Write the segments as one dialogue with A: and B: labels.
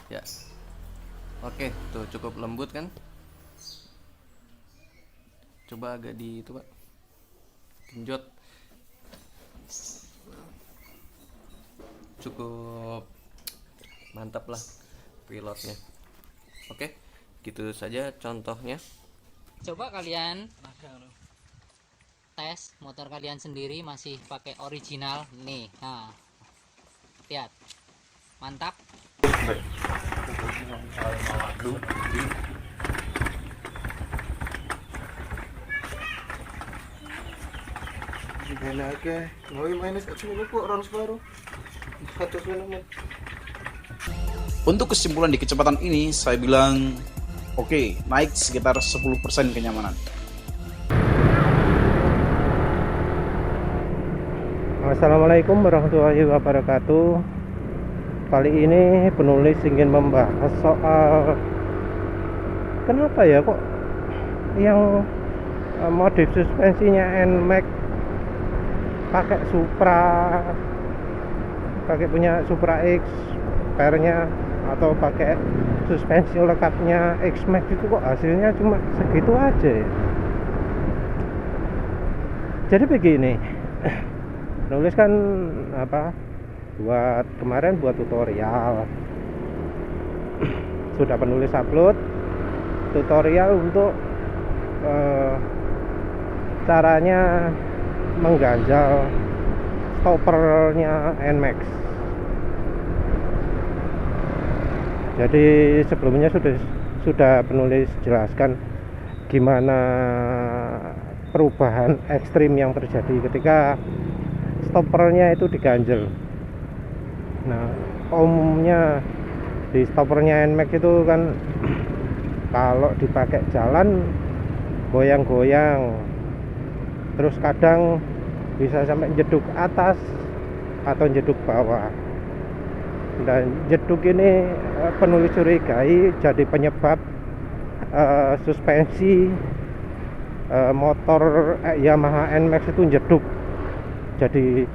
A: Ya, oke, tuh cukup lembut kan? Coba agak di itu, Pak. Genjot. Cukup mantap lah pilotnya. Oke, gitu saja contohnya.
B: Coba kalian tes motor kalian sendiri masih pakai original nih. Nah, lihat. Mantap.
C: Gimana ke? Mau minus at sini po, rounds baru. 100 menit.
D: Untuk kesimpulan di kecepatan ini, saya bilang oke, naik sekitar 10% kenyamanan.
C: Assalamualaikum warahmatullahi wabarakatuh. Kali ini penulis ingin membahas soal kenapa ya kok yang modif suspensinya NMAX pakai Supra, pakai punya Supra X pernya, atau pakai suspensi lekatnya X-Max itu kok hasilnya cuma segitu aja ya. Jadi begini, nulis kan buat kemarin buat tutorial, sudah penulis upload tutorial untuk caranya mengganjal stoppernya NMAX. Jadi sebelumnya sudah penulis jelaskan gimana perubahan ekstrim yang terjadi ketika stoppernya itu diganjel. Nah, umumnya di stoppernya NMAX itu kan kalau dipakai jalan goyang-goyang, terus kadang bisa sampai jeduk atas atau jeduk bawah. Dan jeduk ini penulis curigai jadi penyebab suspensi motor Yamaha NMAX itu jeduk. Jadi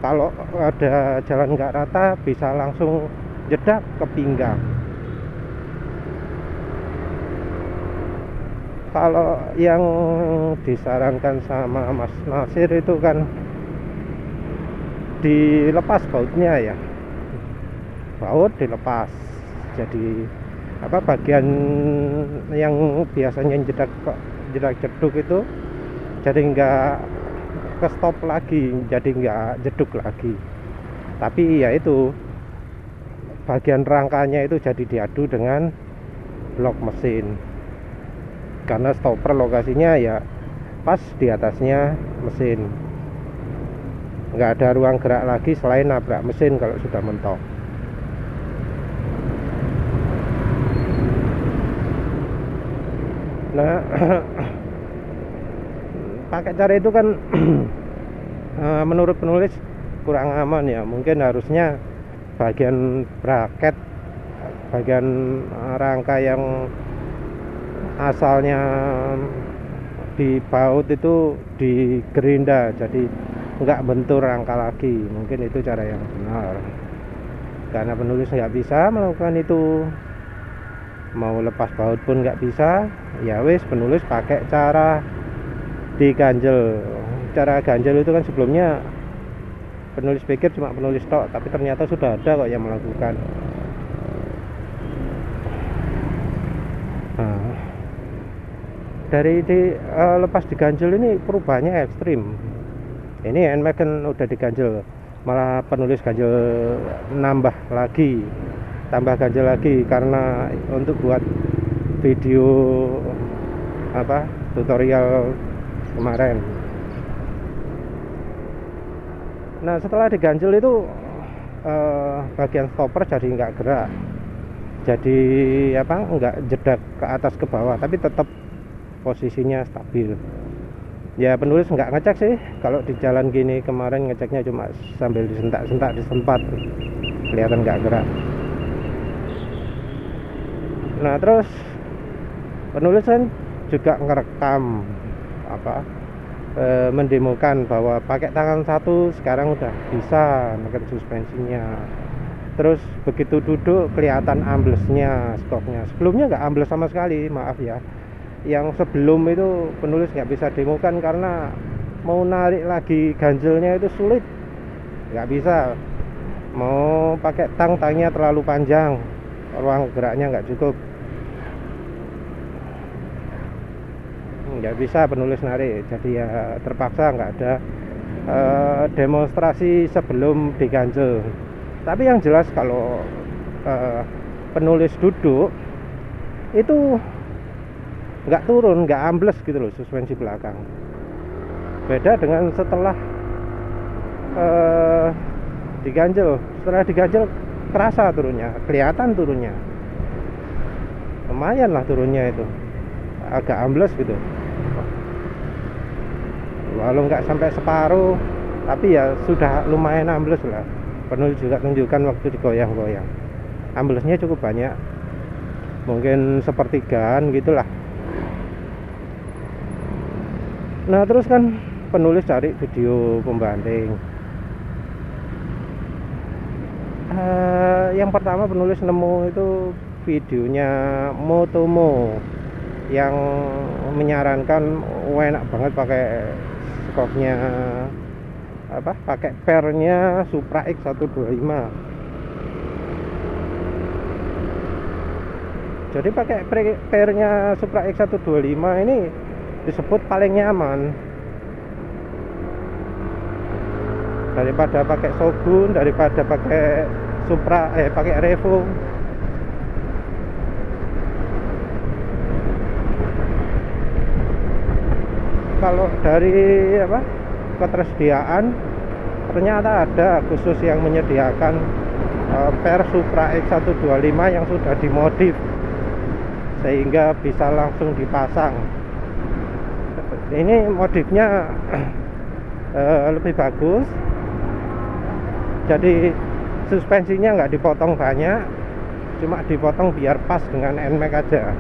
C: kalau ada jalan nggak rata bisa langsung jedak ke pinggang. Kalau yang disarankan sama Mas Nasir itu kan dilepas bautnya ya, baut dilepas. Jadi bagian yang biasanya jedak jeduk itu jadi nggak ke stop lagi, jadi nggak jeduk lagi. Tapi ya itu bagian rangkanya itu jadi diadu dengan blok mesin, karena stopper lokasinya ya pas di atasnya mesin, nggak ada ruang gerak lagi selain nabrak mesin kalau sudah mentok. Nah, pakai cara itu kan menurut penulis kurang aman ya. Mungkin harusnya bagian bracket, bagian rangka yang asalnya di baut itu digerinda, jadi nggak bentur rangka lagi. Mungkin itu cara yang benar. Karena penulis nggak bisa melakukan itu, mau lepas baut pun nggak bisa, ya wis penulis pakai cara diganjel. Cara ganjel itu kan sebelumnya penulis pikir cuma penulis tok, tapi ternyata sudah ada kok yang melakukan. Nah, dari lepas diganjel ini perubahannya ekstrim. Ini NMAX kan udah diganjel, malah penulis ganjel tambah ganjel lagi karena untuk buat video tutorial kemarin. Nah, setelah diganjel itu bagian stopper jadi nggak gerak, jadi nggak jedak ke atas ke bawah, tapi tetap posisinya stabil. Ya penulis nggak ngecek sih, kalau di jalan gini kemarin ngeceknya cuma sambil disentak-sentak di tempat, kelihatan nggak gerak. Nah, terus penulis kan juga ngerekam mendemokan bahwa pakai tangan satu sekarang udah bisa neken suspensinya. Terus begitu duduk kelihatan amblesnya stoknya. Sebelumnya nggak ambles sama sekali, maaf ya. Yang sebelum itu penulis nggak bisa demokan karena mau narik lagi ganjelnya itu sulit, nggak bisa. Mau pakai tangnya terlalu panjang, ruang geraknya nggak cukup, nggak bisa penulis narik. Jadi ya terpaksa nggak ada demonstrasi sebelum diganjel. Tapi yang jelas kalau penulis duduk itu nggak turun, nggak ambles gitu loh suspensi belakang. Beda dengan setelah diganjel. Setelah diganjel kerasa turunnya, kelihatan turunnya. Lumayan lah turunnya itu, agak ambles gitu. Walau nggak sampai separuh, tapi ya sudah lumayan ambles lah. Penulis juga tunjukkan waktu digoyang-goyang, amblesnya cukup banyak, mungkin sepertigaan gitulah. Nah terus kan penulis cari video pembanding. Yang pertama penulis nemu itu videonya Motomo yang menyarankan enak banget pakai skopnya pakai pernya Supra X125. Jadi pakai pernya Supra X125 ini disebut paling nyaman daripada pakai Shogun, daripada pakai Supra, pakai Revo. Kalau dari ketersediaan, ternyata ada khusus yang menyediakan per Supra X125 yang sudah dimodif sehingga bisa langsung dipasang. Ini modifnya lebih bagus, jadi suspensinya nggak dipotong banyak, cuma dipotong biar pas dengan NMAX aja.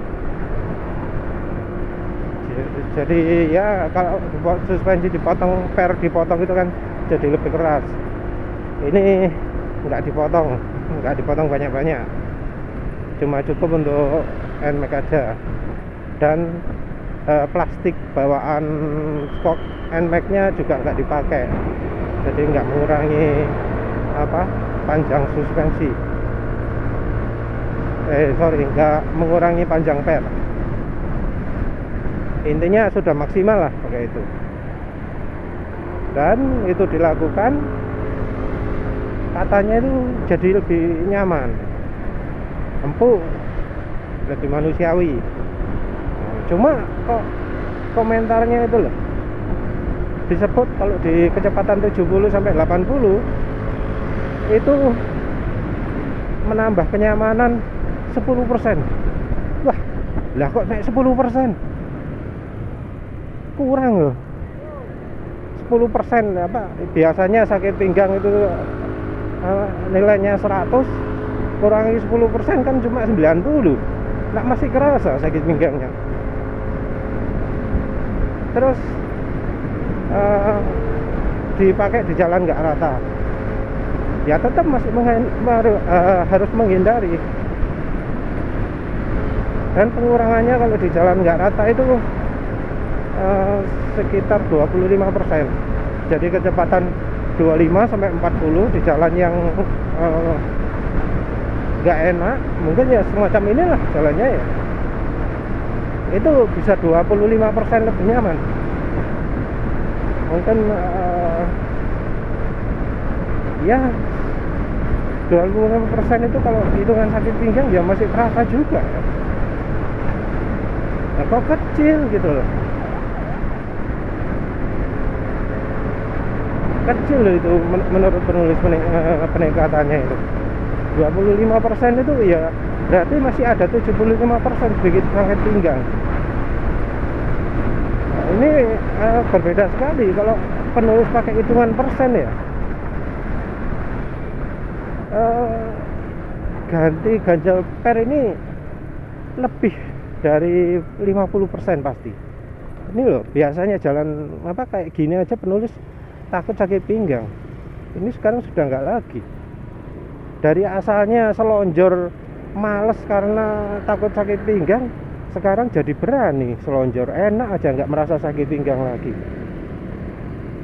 C: Jadi ya kalau suspensi dipotong, per dipotong itu kan jadi lebih keras. Ini nggak dipotong banyak-banyak, cuma cukup untuk NMAX aja. Dan plastik bawaan stok NMAX-nya juga nggak dipakai, jadi nggak mengurangi panjang suspensi. Nggak mengurangi panjang per. Intinya sudah maksimal lah pakai itu. Dan itu dilakukan, katanya itu jadi lebih nyaman, empuk, lebih manusiawi. Cuma kok komentarnya itu loh, disebut kalau di kecepatan 70 sampai 80 itu menambah kenyamanan 10%. Wah, lah kok naik 10%? Kurang loh. 10% biasanya sakit pinggang itu nilainya 100, kurangi 10% kan cuma 90. Nah, masih kerasa sakit pinggangnya. Terus dipakai di jalan nggak rata, ya tetap masih harus menghindari. Dan pengurangannya kalau di jalan nggak rata itu sekitar 25%. Jadi kecepatan 25 sampai 40 di jalan yang nggak enak, mungkin ya semacam inilah jalannya ya, itu bisa 25% lebih nyaman. Mungkin ya 25% itu kalau hitungan sakit pinggang ya masih terasa juga ya. Nah, kok kecil gitu loh, kecil loh itu menurut penulis peningkatannya itu 25% itu ya berarti masih ada 75% begitu sakit pinggang. Nah, ini berbeda sekali kalau penulis pakai hitungan persen ya. Ganti ganjel per ini lebih dari 50% pasti. Ini loh, biasanya jalan kayak gini aja penulis takut sakit pinggang. Ini sekarang sudah nggak lagi. dari asalnya selonjor males karena takut sakit pinggang, sekarang jadi berani selonjor, enak aja, nggak merasa sakit pinggang lagi.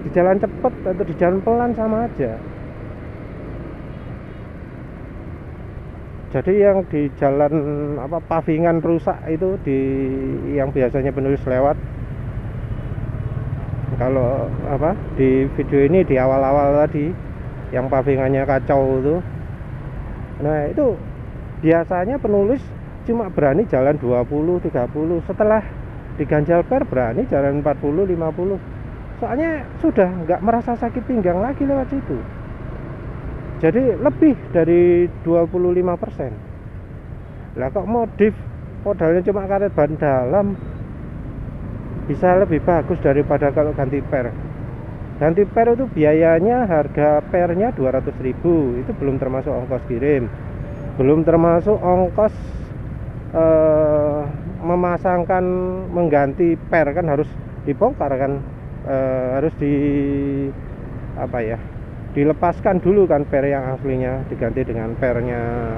C: Di jalan cepet atau di jalan pelan sama aja. Jadi yang di jalan pavingan rusak itu, yang biasanya penulis lewat, kalau di video ini di awal-awal tadi yang pavingannya kacau itu, nah itu biasanya penulis cuma berani jalan 20-30, setelah diganjal per berani jalan 40-50, soalnya sudah nggak merasa sakit pinggang lagi lewat situ. Jadi lebih dari 25%. Lah kok modif modalnya cuma karet ban dalam bisa lebih bagus daripada kalau ganti per. Ganti per itu biayanya, harga pernya 200.000, itu belum termasuk ongkos kirim, belum termasuk ongkos memasangkan, mengganti per kan harus dibongkar kan, harus dilepaskan dulu kan per yang aslinya, diganti dengan pernya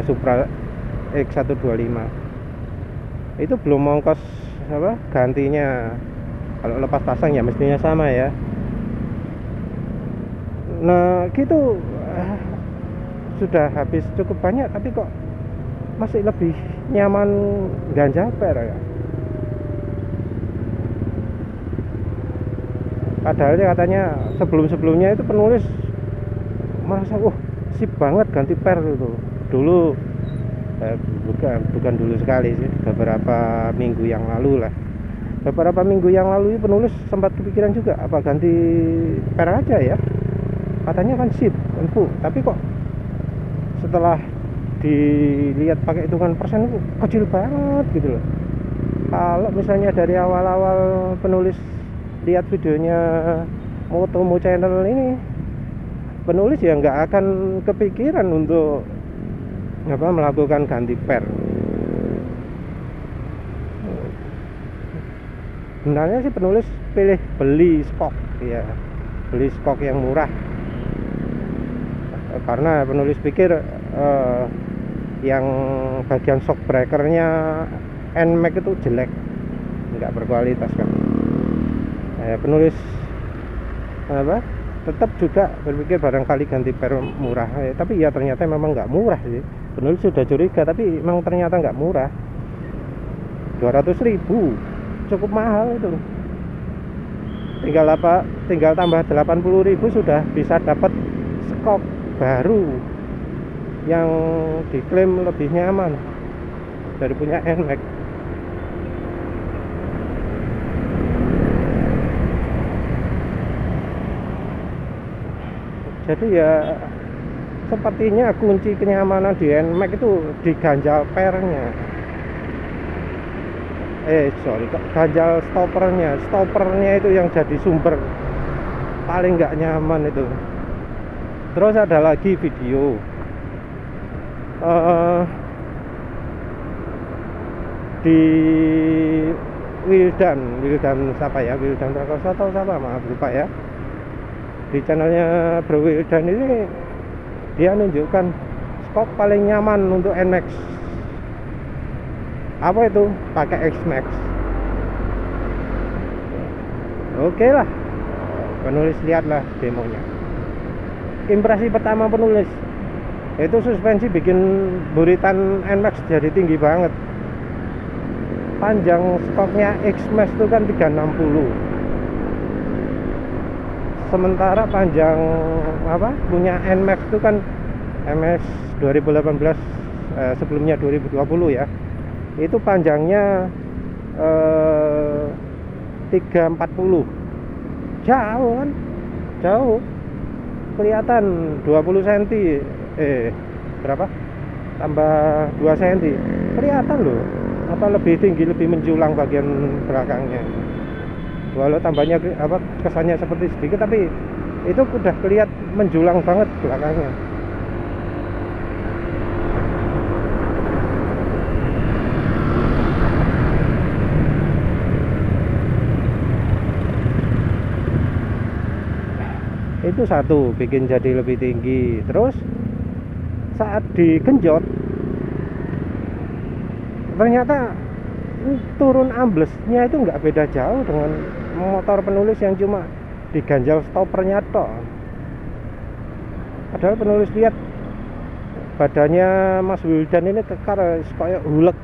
C: Supra X125. Itu belum ongkos gantinya. Kalau lepas pasang ya mestinya sama ya. Nah gitu, sudah habis cukup banyak, tapi kok masih lebih nyaman ganjal per ya. Padahal katanya sebelum-sebelumnya itu penulis merasa sip banget ganti per itu. Dulu bukan dulu sekali sih, beberapa minggu yang lalu lah. Beberapa minggu yang lalu penulis sempat kepikiran juga apa ganti per aja ya. Katanya kan sip, empuk, tapi kok setelah dilihat pakai hitungan persen itu kecil banget gitu loh. Kalau misalnya dari awal-awal penulis lihat videonya Motomo Channel ini, penulis ya nggak akan kepikiran untuk melakukan ganti per. Sebenarnya sih penulis beli stok ya, beli stok yang murah, karena penulis pikir yang bagian shock breakernya NMAX itu jelek, nggak berkualitas kan. Penulis tetap juga berpikir barangkali ganti per murah, tapi ya ternyata memang nggak murah sih. Penulis sudah curiga, tapi memang ternyata nggak murah. 200.000 cukup mahal itu. Tinggal tambah 80.000 sudah bisa dapat skok baru yang diklaim lebih nyaman dari punya NMAX. Jadi ya sepertinya kunci kenyamanan di NMAX itu di ganjal pernya. Ganjal stoppernya itu yang jadi sumber paling nggak nyaman itu. Terus ada lagi video di Wildan siapa ya, Wildan Prakoso atau siapa, maaf lupa ya. Di channelnya Bro Wildan ini dia nunjukkan skop paling nyaman untuk NMAX. Apa itu? Pakai X-Max. Oke lah, penulis lihatlah demonya. Impresi pertama penulis itu suspensi bikin buritan NMAX jadi tinggi banget. Panjang stoknya X-Max itu kan 360, sementara panjang punya NMAX itu kan MS 2018, sebelumnya 2020 ya, itu panjangnya 340. Jauh kan, jauh, kelihatan 20 cm, berapa, tambah 2 cm, kelihatan loh, lebih tinggi, lebih menjulang bagian belakangnya. Walau tambahnya kesannya seperti sedikit, tapi itu udah kelihatan menjulang banget belakangnya. itu satu, bikin jadi lebih tinggi. Terus saat digenjot ternyata turun amblesnya itu nggak beda jauh dengan motor penulis yang cuma diganjal stoppernya tok. Padahal penulis lihat badannya Mas Wildan ini kekar kayak hulek,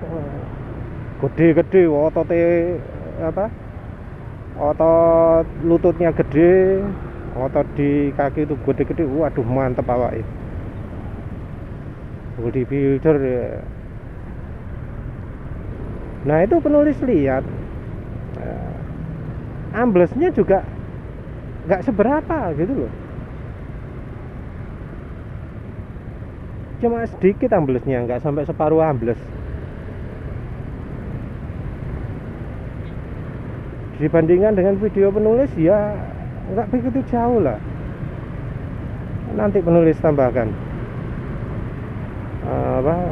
C: gede-gede, otot lututnya gede, otot di kaki itu gede-gede. Waduh, mantep awake. Bodybuilder ya. Nah itu penulis lihat amblesnya juga nggak seberapa gitu loh, cuma sedikit amblesnya, nggak sampai separuh ambles. Dibandingkan dengan video penulis ya nggak begitu jauh lah. Nanti penulis tambahkan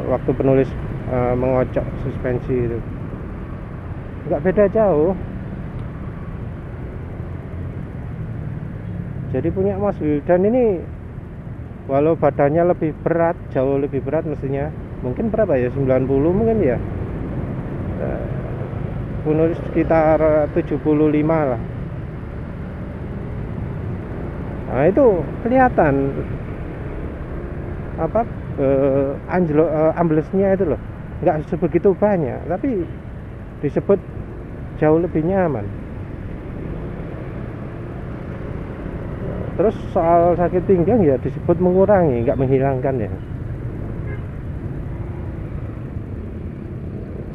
C: waktu penulis mengocok suspensi itu nggak beda jauh. Jadi punya Mas Wildan ini walau badannya lebih berat, jauh lebih berat mestinya, mungkin berapa ya, 90 mungkin ya, penulis sekitar 75 lah. Nah itu kelihatan amblesnya itu loh nggak sebegitu banyak, tapi disebut jauh lebih nyaman. Terus soal sakit pinggang ya disebut mengurangi, nggak menghilangkan ya.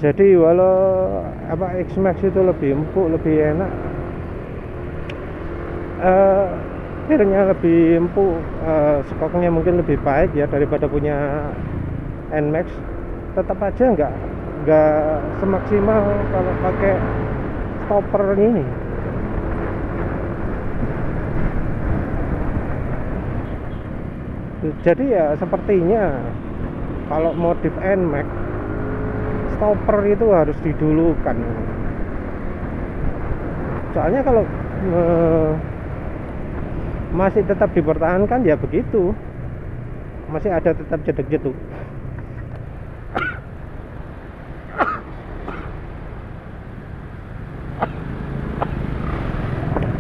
C: Jadi walau X-Max itu lebih empuk, lebih enak, akhirnya lebih empuk, skoknya mungkin lebih baik ya daripada punya NMAX, tetap aja nggak semaksimal kalau pakai stopper ini. Jadi ya sepertinya kalau modif NMAX stopper itu harus didulukan. Soalnya kalau masih tetap dipertahankan ya begitu, masih ada tetap jeduk-jeduk.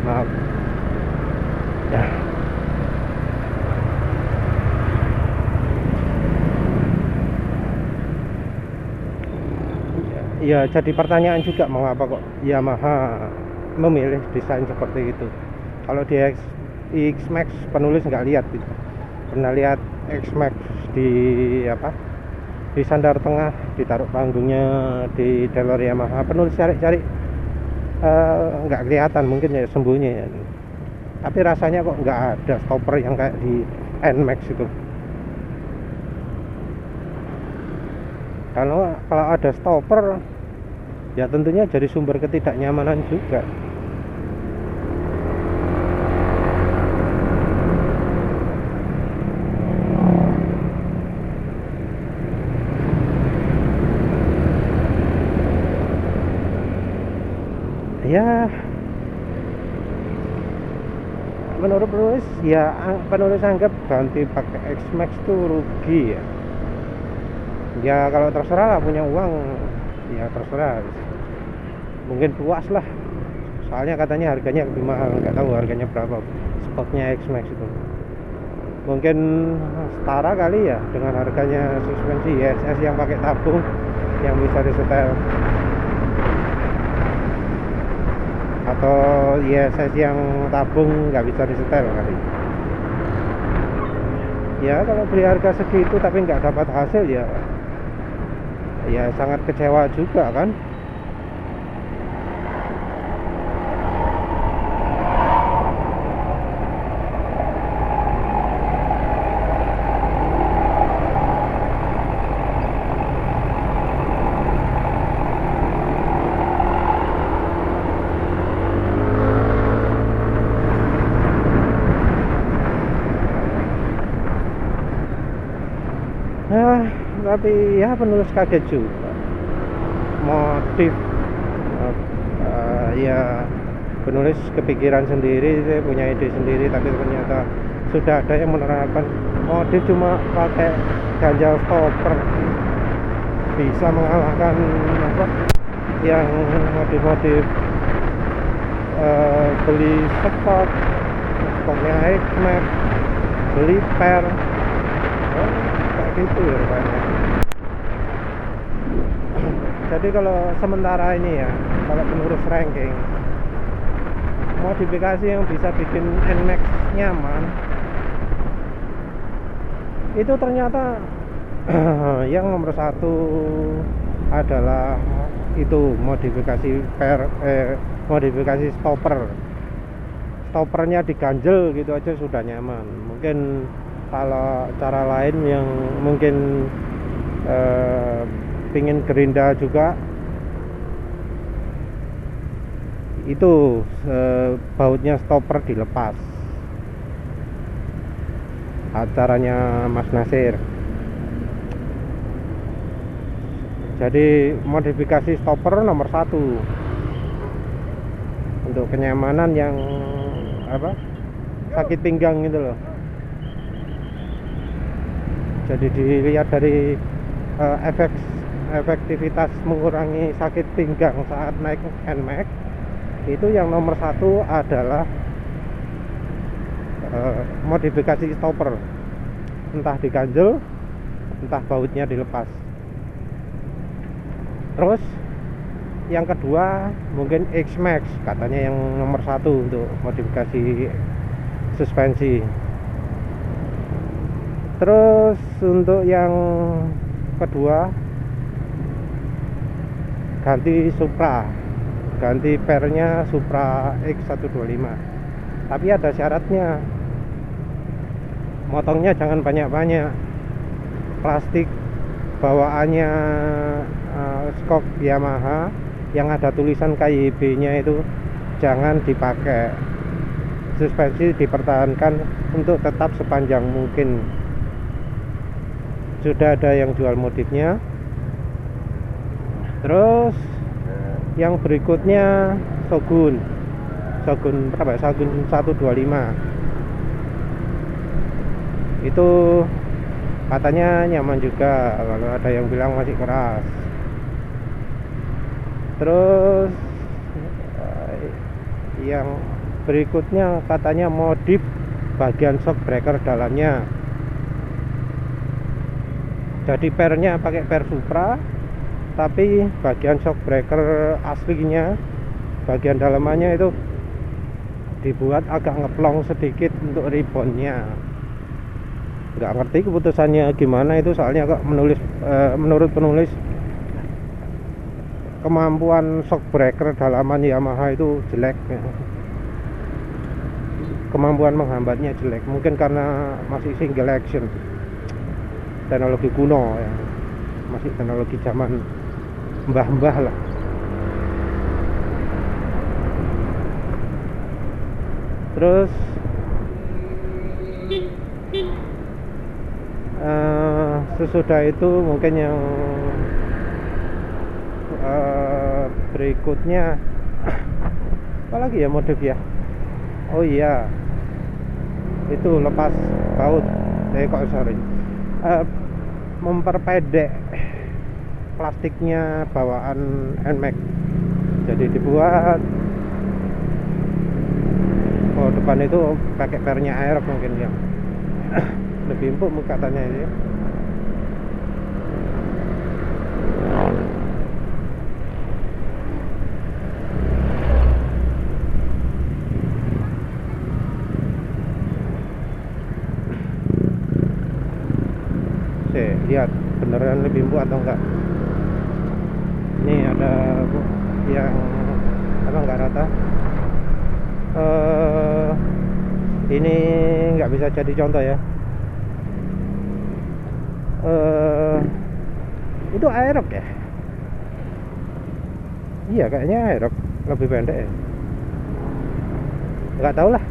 C: Maaf ya, jadi pertanyaan juga mengapa kok Yamaha memilih desain seperti itu. Kalau di X-Max penulis nggak lihat gitu. Pernah lihat X-Max di sandar tengah, ditaruh panggungnya di dealer Yamaha, penulis cari-cari nggak kelihatan, mungkin ya sembunyi ya. Tapi rasanya kok nggak ada stopper yang kayak di NMAX itu. Kalau ada stopper ya tentunya jadi sumber ketidaknyamanan juga. Ya menurut penulis ya, penulis anggap ganti pakai X-Max itu rugi ya. Ya kalau terserah lah, punya uang ya terserah, mungkin puas lah. Soalnya katanya harganya lebih mahal, nggak tahu harganya berapa spotnya X-Max itu. Mungkin setara kali ya dengan harganya suspensi ISS yang pakai tabung yang bisa disetel, atau ISS yang tabung nggak bisa disetel kali. Ya kalau beli harga segitu tapi nggak dapat hasil ya sangat kecewa juga kan. Tapi ya penulis kaget juga, motif ya penulis kepikiran sendiri, dia punya ide sendiri, tapi ternyata sudah ada yang menerapkan modif cuma pakai ganjal stopper bisa mengalahkan apa yang modif-modif beli stoknya X-Max, beli per kayak gitu ya rupanya. Jadi kalau sementara ini ya, kalau menurut ranking, modifikasi yang bisa bikin NMAX nyaman itu ternyata yang nomor satu adalah itu modifikasi modifikasi stoppernya diganjel gitu aja sudah nyaman. Mungkin kalau cara lain yang mungkin pingin gerinda juga itu bautnya stopper dilepas, acaranya Mas Nasir. Jadi modifikasi stopper nomor satu untuk kenyamanan yang apa sakit pinggang gitu loh. Jadi dilihat dari efektivitas mengurangi sakit pinggang saat naik NMAX, itu yang nomor satu adalah modifikasi stopper, entah diganjel entah bautnya dilepas. Terus yang kedua mungkin X-Max, katanya yang nomor satu untuk modifikasi suspensi. Terus untuk yang kedua ganti Supra, ganti pernya Supra X125, tapi ada syaratnya, motongnya jangan banyak-banyak, plastik bawaannya skok Yamaha yang ada tulisan KYB nya itu jangan dipakai, suspensi dipertahankan untuk tetap sepanjang mungkin. Sudah ada yang jual modifnya. Terus yang berikutnya Shogun berapa? Shogun 125 itu katanya nyaman juga, kalau ada yang bilang masih keras. Terus yang berikutnya katanya modif bagian shock breaker dalamnya, jadi pernya pakai per Supra, tapi bagian shock breaker aslinya bagian dalamannya itu dibuat agak ngeplong sedikit untuk ribonnya. Nggak ngerti keputusannya gimana itu, soalnya kok menurut penulis kemampuan shock breaker dalaman Yamaha itu jelek, kemampuan menghambatnya jelek, mungkin karena masih single action, teknologi kuno ya, masih teknologi zaman mbah-mbah lah. Terus sesudah itu mungkin yang berikutnya apalagi ya modif ya, oh iya itu lepas baut, memperpendek plastiknya bawaan NMAX, jadi dibuat depan itu pakai pernya air mungkin yang lebih empuk katanya ini. Lihat beneran lebih empuk atau enggak. Ini ada yang apa enggak rata, ini nggak bisa jadi contoh ya. Itu Aerox ya, iya kayaknya Aerox lebih pendek ya, nggak tahu lah.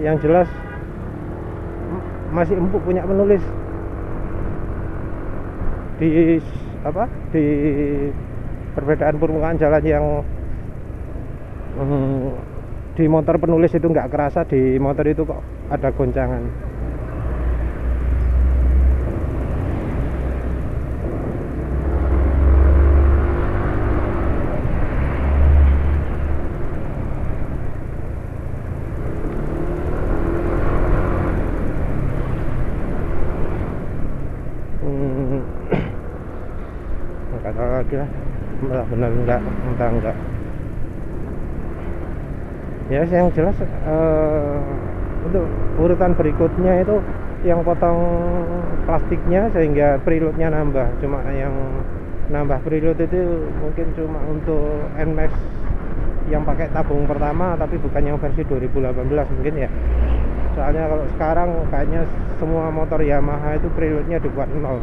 C: Yang jelas masih empuk punya penulis di perbedaan permukaan jalan yang di motor penulis itu nggak kerasa, di motor itu kok ada goncangan. Kata lagi lah, benar enggak, entah enggak. Ya yang jelas untuk urutan berikutnya itu yang potong plastiknya sehingga preloadnya nambah. Cuma yang nambah preload itu mungkin cuma untuk NMAX yang pakai tabung pertama, tapi bukan yang versi 2018 mungkin ya. Soalnya kalau sekarang kayaknya semua motor Yamaha itu preloadnya dibuat 0.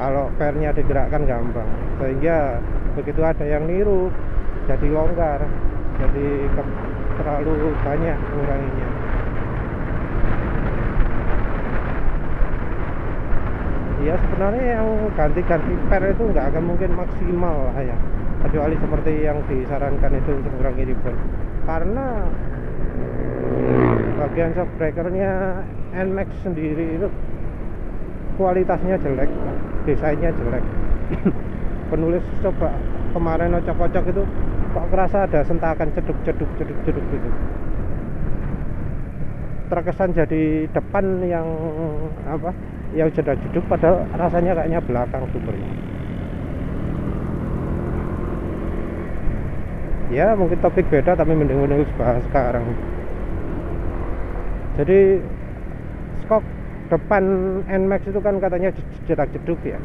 C: Kalau pernya digerakkan gampang, sehingga begitu ada yang niru jadi longgar, jadi terlalu banyak menguranginya. Ya sebenarnya yang ganti-ganti per itu nggak akan mungkin maksimal lah ya, kecuali seperti yang disarankan itu untuk mengurangi ribet. Karena bagian shock breakernya NMAX sendiri itu kualitasnya jelek, desainnya jelek. Penulis coba kemarin ocok-ocok itu kok kerasa ada sentakan ceduk gitu. Terkesan jadi depan yang apa? Yang jedak-jeduk, padahal rasanya kayaknya belakang sumbernya. Ya mungkin topik beda, tapi mending bahas sekarang. Jadi skok depan NMAX itu kan katanya jedak-jeduk ya.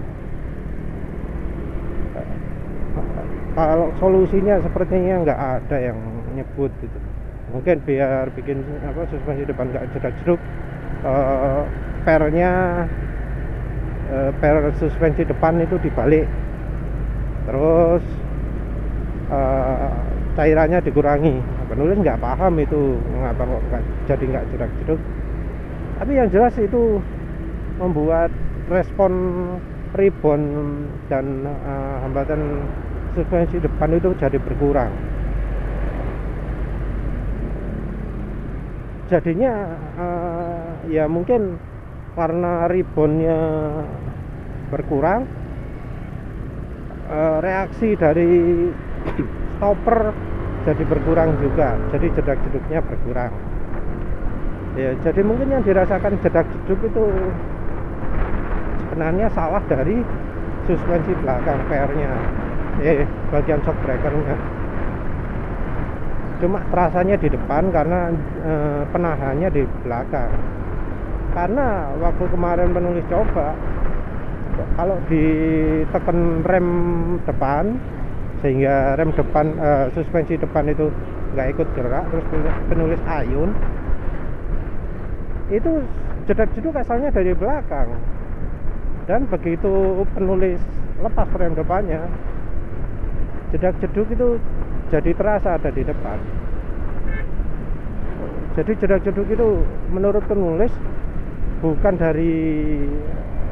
C: Kalau solusinya sepertinya nggak ada yang nyebut gitu. Mungkin biar bikin apa suspensi depan nggak jedak-jeduk, per suspensi depan itu dibalik, terus cairannya dikurangi. Penulis nggak paham itu mengapa kok jadi nggak jedak-jeduk. Tapi yang jelas itu membuat respon rebound dan hambatan suspensi depan itu jadi berkurang. Jadinya ya mungkin karena reboundnya berkurang, reaksi dari stopper jadi berkurang juga, jadi jedak-jeduknya berkurang. Ya, jadi mungkin yang dirasakan jedak-jeduk itu sebenarnya salah dari suspensi belakang PR-nya, bagian shock breaker-nya. Cuma terasanya di depan karena penahannya di belakang. Karena waktu kemarin penulis coba, kalau ditekan rem depan sehingga rem depan suspensi depan itu nggak ikut gerak, terus penulis ayun, itu jedak-jeduk asalnya dari belakang. Dan begitu penulis lepas rem depannya, jedak-jeduk itu jadi terasa ada di depan. Jadi jedak-jeduk itu menurut penulis bukan dari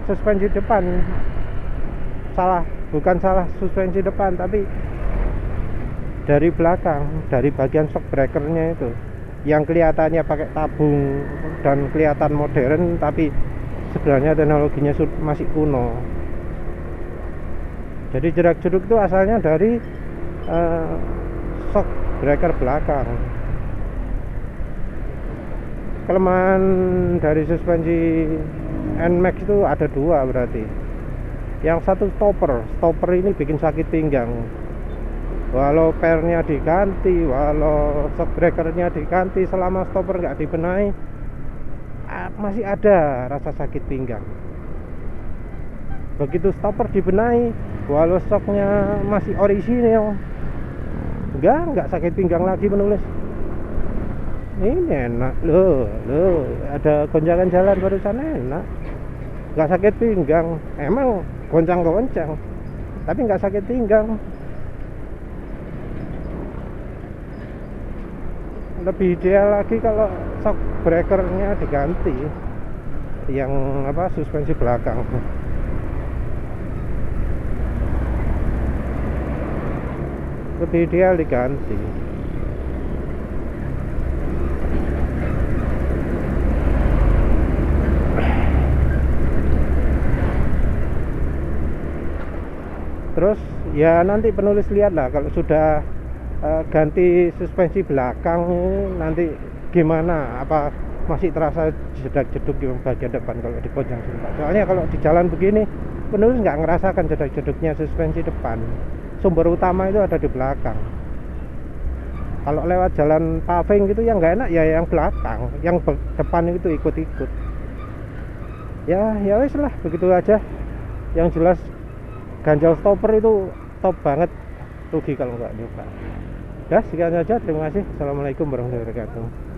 C: suspensi depan, bukan salah suspensi depan, tapi dari belakang, dari bagian shock breakernya itu yang kelihatannya pakai tabung dan kelihatan modern, tapi sebenarnya teknologinya masih kuno. Jadi jedak-jeduk itu asalnya dari shock breaker belakang. Kelemahan dari suspensi NMAX itu ada dua berarti. Yang satu stopper ini bikin sakit pinggang. Walau pernya diganti, walau shock breakernya diganti, selama stopper nggak dibenahi, masih ada rasa sakit pinggang. Begitu stopper dibenahi, walau shocknya masih orisinil, nggak sakit pinggang lagi penulis. Ini enak loh, ada goncangan jalan barusan enak, nggak sakit pinggang. Emang goncang-goncang, tapi nggak sakit pinggang. Lebih ideal lagi kalau shock breakernya diganti, yang suspensi belakang. lebih ideal diganti. Terus ya nanti penulis lihat lah kalau sudah ganti suspensi belakang nanti gimana, apa masih terasa jedak-jeduk di bagian depan kalau di Kojang Sumpak. Soalnya kalau di jalan begini penulis nggak ngerasakan jedak-jeduknya suspensi depan, sumber utama itu ada di belakang. Kalau lewat jalan paving gitu yang nggak enak ya yang belakang, yang depan itu ikut-ikut. Ya wes lah, begitu aja. Yang jelas ganjal stopper itu top banget, rugi kalau nggak nyoba. Ya sekian saja, terima kasih. Assalamualaikum warahmatullahi wabarakatuh.